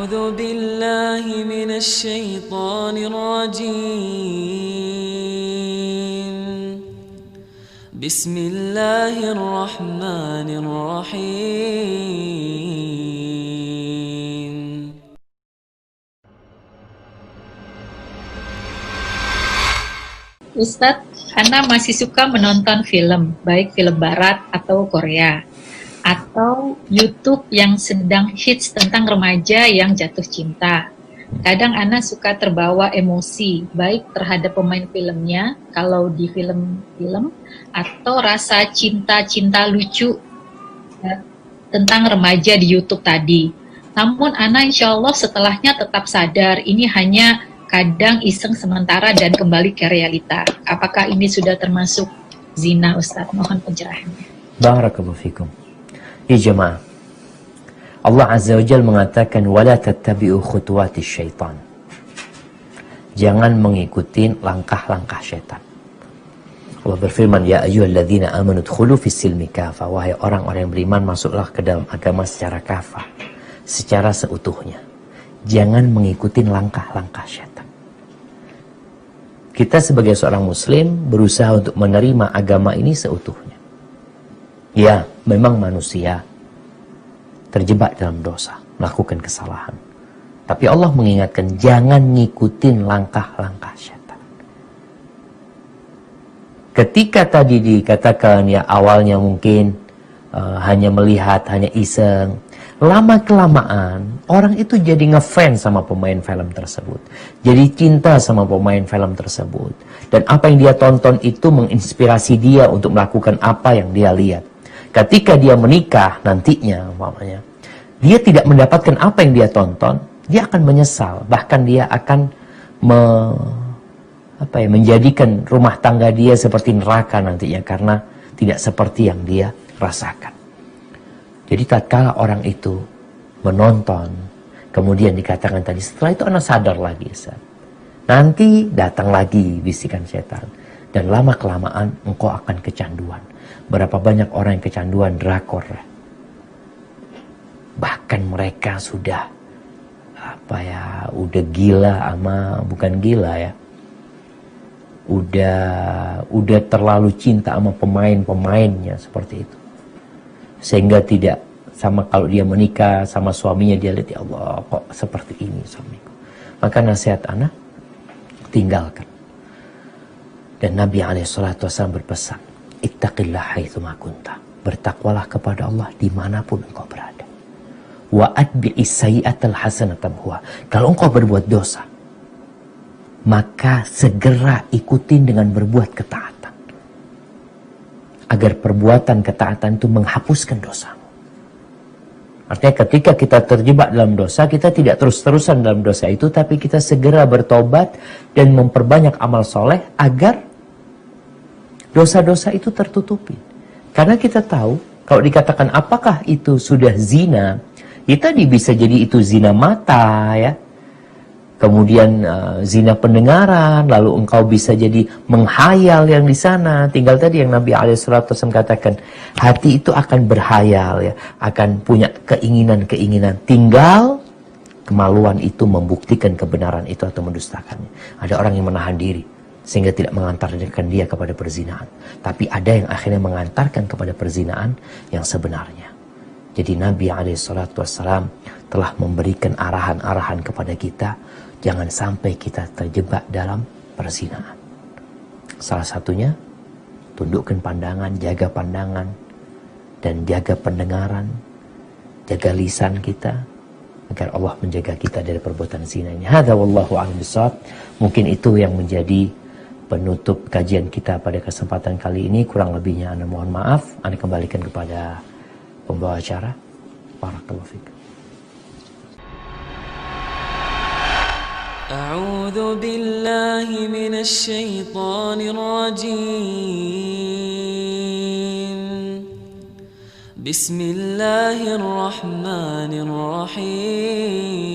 أعوذ بالله من الشيطان الرجيم. بسم الله الرحمن الرحيم. Ustadz, Ana masih suka menonton film, baik film barat atau Korea, atau YouTube yang sedang hits tentang remaja yang jatuh cinta. Kadang Ana suka terbawa emosi, baik terhadap pemain filmnya, kalau di film-film, atau rasa cinta-cinta lucu ya, tentang remaja di YouTube tadi. Namun Ana insya Allah setelahnya tetap sadar, ini hanya kadang iseng sementara dan kembali ke realita. Apakah ini sudah termasuk zina, Ustadz? Mohon pencerahannya. Barakallahu fikum. Ya jemaah, Allah Azza wa Jalla mengatakan wala tattabi'u khutuwati syaitan. Jangan mengikuti langkah-langkah syaitan. Allah berfirman, ya ayyuhalladzina amanu dkhulu fis-silmi kafah. Wahai orang-orang yang beriman, masuklah ke dalam agama secara kafah, secara seutuhnya. Jangan mengikuti langkah-langkah syaitan. Kita sebagai seorang muslim berusaha untuk menerima agama ini seutuhnya. Ya, memang manusia terjebak dalam dosa, melakukan kesalahan. Tapi Allah mengingatkan, jangan ngikutin langkah-langkah syaitan. Ketika tadi dikatakan ya awalnya mungkin hanya melihat, hanya iseng, lama-kelamaan orang itu jadi ngefans sama pemain film tersebut, jadi cinta sama pemain film tersebut, dan apa yang dia tonton itu menginspirasi dia untuk melakukan apa yang dia lihat. Ketika dia menikah nantinya, umpamanya, dia tidak mendapatkan apa yang dia tonton, dia akan menyesal. Bahkan dia akan menjadikan rumah tangga dia seperti neraka nantinya, karena tidak seperti yang dia rasakan. Jadi tatkala orang itu menonton, kemudian dikatakan tadi, setelah itu anak sadar lagi, nanti datang lagi bisikan setan, dan lama-kelamaan engkau akan kecanduan. Berapa banyak orang yang kecanduan drakor. Bahkan mereka sudah udah gila sama, bukan gila ya. Udah terlalu cinta sama pemain-pemainnya seperti itu. Sehingga tidak sama kalau dia menikah sama suaminya, dia lihat, ya Allah kok seperti ini suamiku. Maka nasihat anak, tinggalkan. Dan Nabi SAW berpesan, ittaqillah haitsuma kunta. Bertakwalah kepada Allah dimanapun engkau berada. Wa atbi'is sayyi'atal hasanatan huwa. Kalau engkau berbuat dosa, maka segera ikutin dengan berbuat ketaatan, agar perbuatan ketaatan itu menghapuskan dosamu. Artinya ketika kita terjebak dalam dosa, kita tidak terus-terusan dalam dosa itu, tapi kita segera bertobat dan memperbanyak amal soleh agar dosa-dosa itu tertutupi. Karena kita tahu, kalau dikatakan apakah itu sudah zina, ya tadi bisa jadi itu zina mata ya. Kemudian zina pendengaran, lalu engkau bisa jadi menghayal yang di sana. Tinggal tadi yang Nabi SAW katakan, hati itu akan berhayal ya, akan punya keinginan-keinginan. Tinggal kemaluan itu membuktikan kebenaran itu atau mendustakannya. Ada orang yang menahan diri sehingga tidak mengantarkan dia kepada perzinahan. Tapi ada yang akhirnya mengantarkan kepada perzinahan yang sebenarnya. Jadi Nabi SAW telah memberikan arahan-arahan kepada kita, jangan sampai kita terjebak dalam perzinahan. Salah satunya, tundukkan pandangan, dan jaga pendengaran, jaga lisan kita, agar Allah menjaga kita dari perbuatan zina ini. Hadza wallahu a'lam bishawab. Mungkin itu yang menjadi penutup kajian kita pada kesempatan kali ini. Kurang lebihnya Anda mohon maaf. Anda kembalikan kepada pembawa acara. Barakallahu fikum. أعوذ بالله من الشيطان الرجيم. بسم الله الرحمن الرحيم.